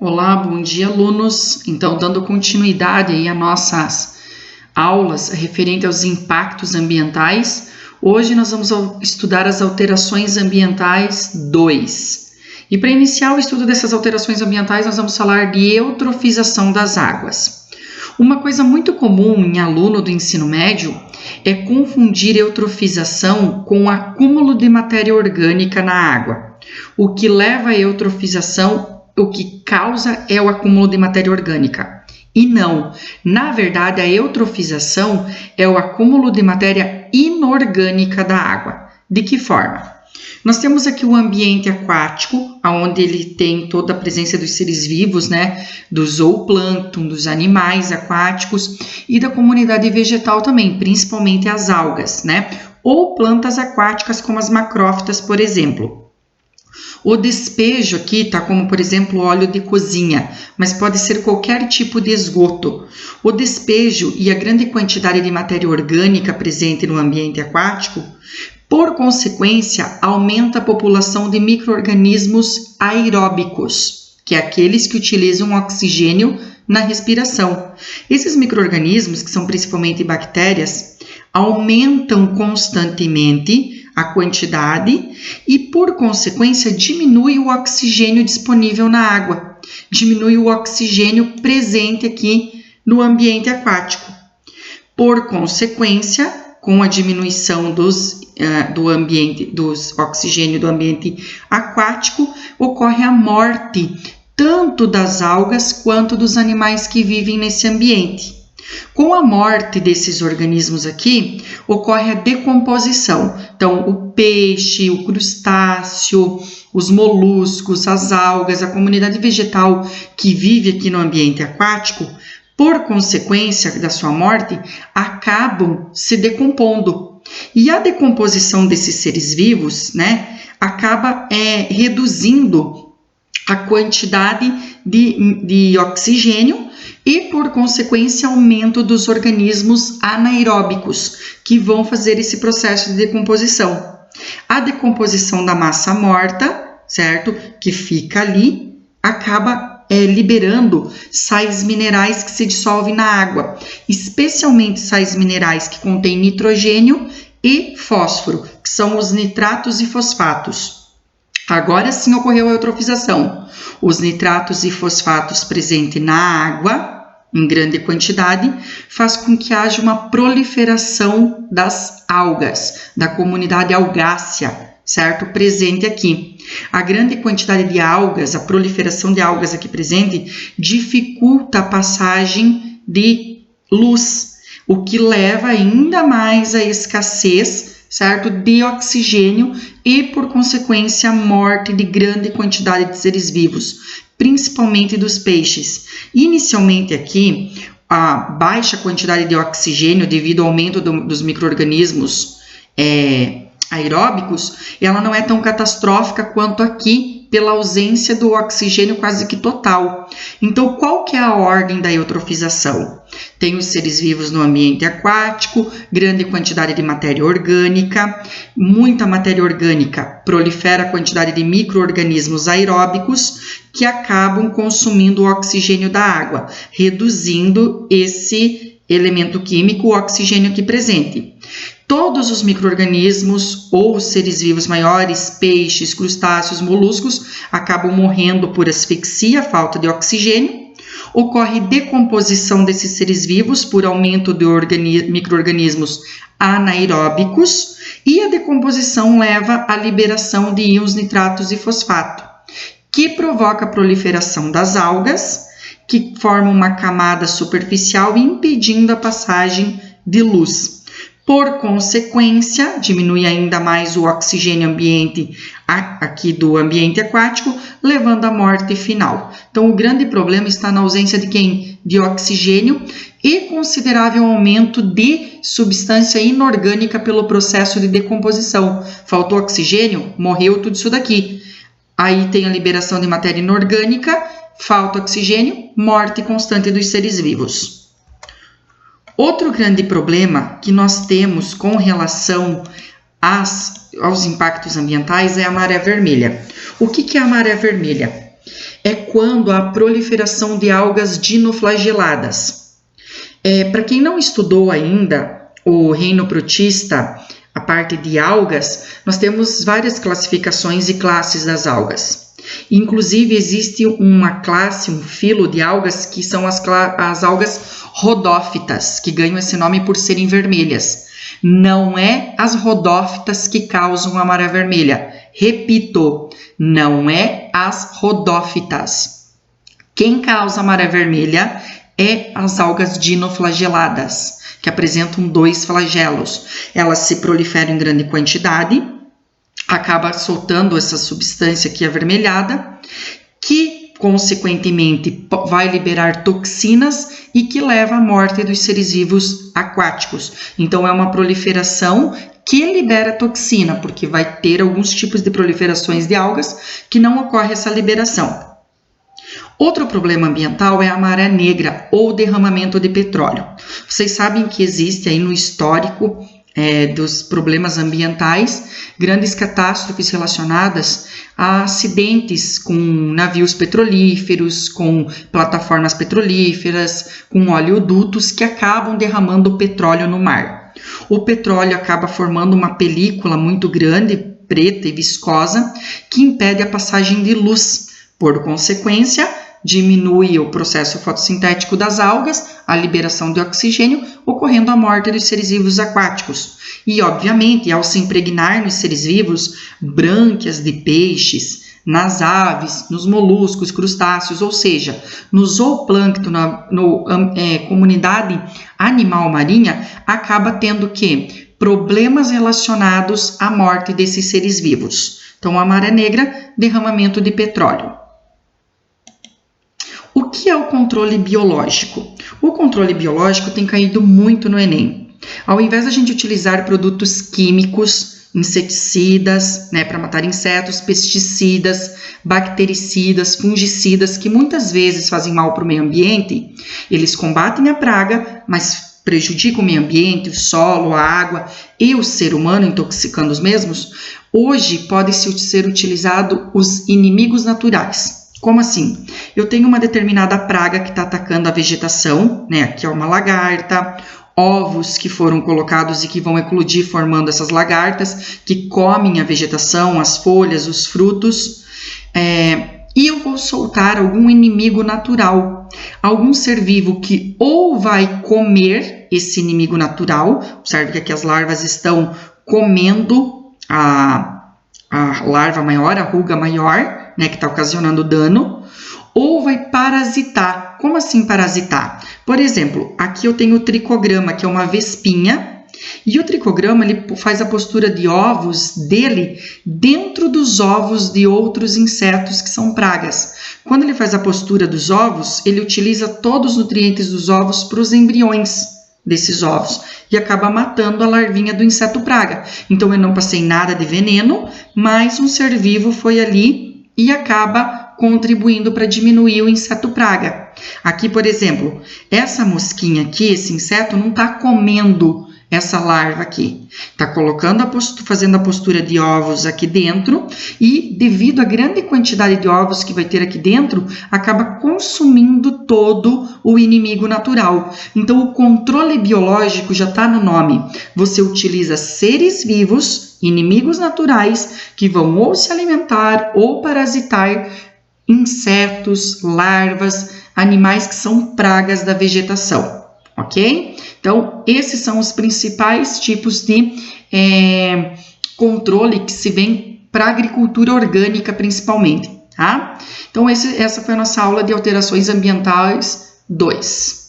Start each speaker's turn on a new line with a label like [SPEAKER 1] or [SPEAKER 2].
[SPEAKER 1] Olá, bom dia, alunos. Então, dando continuidade aí às nossas aulas referente aos impactos ambientais, hoje nós vamos estudar as alterações ambientais 2. E para iniciar o estudo dessas alterações ambientais, nós vamos falar de eutrofização das águas. Uma coisa muito comum em aluno do ensino médio é confundir eutrofização com acúmulo de matéria orgânica na água. O que leva à eutrofização, o que causa é o acúmulo de matéria orgânica. E não, na verdade a eutrofização é o acúmulo de matéria inorgânica da água. De que forma? Nós temos aqui o ambiente aquático, onde ele tem toda a presença dos seres vivos, do zooplâncton, dos animais aquáticos e da comunidade vegetal também, principalmente as algas, ou plantas aquáticas como as macrófitas, por exemplo. O despejo aqui está como, por exemplo, óleo de cozinha, mas pode ser qualquer tipo de esgoto. O despejo e a grande quantidade de matéria orgânica presente no ambiente aquático, por consequência, aumenta a população de micro-organismos aeróbicos, que é aqueles que utilizam oxigênio na respiração. Esses micro-organismos, que são principalmente bactérias, aumentam constantemente a quantidade e, por consequência, diminui o oxigênio disponível na água, diminui o oxigênio presente aqui no ambiente aquático. Por consequência, com a diminuição do oxigênio do ambiente aquático, ocorre a morte tanto das algas quanto dos animais que vivem nesse ambiente. Com a morte desses organismos aqui, ocorre a decomposição. Então, o peixe, o crustáceo, os moluscos, as algas, a comunidade vegetal que vive aqui no ambiente aquático, por consequência da sua morte, acabam se decompondo. E a decomposição desses seres vivos, acaba reduzindo a quantidade de oxigênio e, por consequência, aumento dos organismos anaeróbicos, que vão fazer esse processo de decomposição. A decomposição da massa morta, certo? Que fica ali, acaba liberando sais minerais que se dissolvem na água, especialmente sais minerais que contêm nitrogênio e fósforo, que são os nitratos e fosfatos. Agora sim ocorreu a eutrofização. Os nitratos e fosfatos presentes na água, em grande quantidade, faz com que haja uma proliferação das algas, da comunidade algácea, certo? Presente aqui. A grande quantidade de algas, a proliferação de algas aqui presente, dificulta a passagem de luz, o que leva ainda mais à escassez, certo, de oxigênio e, por consequência, a morte de grande quantidade de seres vivos, principalmente dos peixes. Inicialmente aqui, a baixa quantidade de oxigênio devido ao aumento dos micro-organismos aeróbicos, ela não é tão catastrófica quanto aqui, pela ausência do oxigênio quase que total. Então, qual que é a ordem da eutrofização? Tem os seres vivos no ambiente aquático, grande quantidade de matéria orgânica, muita matéria orgânica prolifera a quantidade de micro-organismos aeróbicos que acabam consumindo o oxigênio da água, reduzindo esse elemento químico, o oxigênio aqui presente. Todos os micro-organismos ou seres vivos maiores, peixes, crustáceos, moluscos, acabam morrendo por asfixia, falta de oxigênio. Ocorre decomposição desses seres vivos por aumento de micro-organismos anaeróbicos e a decomposição leva à liberação de íons nitratos e fosfato, que provoca a proliferação das algas, que formam uma camada superficial impedindo a passagem de luz. Por consequência, diminui ainda mais o oxigênio ambiente aqui do ambiente aquático, levando à morte final. Então, o grande problema está na ausência de quem? De oxigênio e considerável aumento de substância inorgânica pelo processo de decomposição. Faltou oxigênio, morreu tudo isso daqui. Aí tem a liberação de matéria inorgânica, falta oxigênio, morte constante dos seres vivos. Outro grande problema que nós temos com relação aos impactos ambientais é a maré vermelha. O que é a maré vermelha? é quando há proliferação de algas dinoflageladas. Para quem não estudou ainda o reino protista, a parte de algas, nós temos várias classificações e classes das algas. Inclusive, existe uma classe, um filo de algas que são as algas rodófitas, que ganham esse nome por serem vermelhas. Não é as rodófitas que causam a maré vermelha. Repito, não é as rodófitas. Quem causa a maré vermelha é as algas dinoflageladas, que apresentam 2 flagelos. Elas se proliferam em grande quantidade, acaba soltando essa substância aqui avermelhada, que consequentemente vai liberar toxinas e que leva à morte dos seres vivos aquáticos. Então é uma proliferação que libera toxina, porque vai ter alguns tipos de proliferações de algas que não ocorre essa liberação. Outro problema ambiental é a maré negra ou derramamento de petróleo. Vocês sabem que existe aí no histórico dos problemas ambientais grandes catástrofes relacionadas a acidentes com navios petrolíferos, com plataformas petrolíferas, com oleodutos que acabam derramando petróleo no mar. O petróleo acaba formando uma película muito grande, preta e viscosa, que impede a passagem de luz. Por consequência, diminui o processo fotossintético das algas, a liberação de oxigênio, ocorrendo a morte dos seres vivos aquáticos. E, obviamente, ao se impregnar nos seres vivos, brânquias de peixes, nas aves, nos moluscos, crustáceos, ou seja, no zooplâncton, na comunidade animal marinha, acaba tendo que problemas relacionados à morte desses seres vivos. Então, a maré negra, derramamento de petróleo. O que é o controle biológico? O controle biológico tem caído muito no Enem. Ao invés de a gente utilizar produtos químicos, inseticidas, para matar insetos, pesticidas, bactericidas, fungicidas, que muitas vezes fazem mal para o meio ambiente, eles combatem a praga, mas prejudicam o meio ambiente, o solo, a água e o ser humano, intoxicando os mesmos. Hoje pode ser utilizado os inimigos naturais. Como assim? Eu tenho uma determinada praga que está atacando a vegetação, aqui é uma lagarta, ovos que foram colocados e que vão eclodir formando essas lagartas, que comem a vegetação, as folhas, os frutos, e eu vou soltar algum inimigo natural, algum ser vivo que ou vai comer esse inimigo natural, observe que aqui as larvas estão comendo a larva maior, a ruga maior, que está ocasionando dano, ou vai parasitar. Como assim parasitar? Por exemplo, aqui eu tenho o tricograma, que é uma vespinha, e o tricograma ele faz a postura de ovos dele dentro dos ovos de outros insetos que são pragas. Quando ele faz a postura dos ovos, ele utiliza todos os nutrientes dos ovos para os embriões desses ovos e acaba matando a larvinha do inseto praga. Então eu não passei nada de veneno, mas um ser vivo foi ali e acaba contribuindo para diminuir o inseto praga. Aqui, por exemplo, essa mosquinha aqui, esse inseto, não está comendo essa larva aqui. Está fazendo a postura de ovos aqui dentro e, devido à grande quantidade de ovos que vai ter aqui dentro, acaba consumindo todo o inimigo natural. Então, o controle biológico já está no nome. Você utiliza seres vivos, inimigos naturais, que vão ou se alimentar ou parasitar insetos, larvas, animais que são pragas da vegetação, ok? Então, esses são os principais tipos de controle que se vê para a agricultura orgânica, principalmente, tá? Então, essa foi a nossa aula de alterações ambientais 2.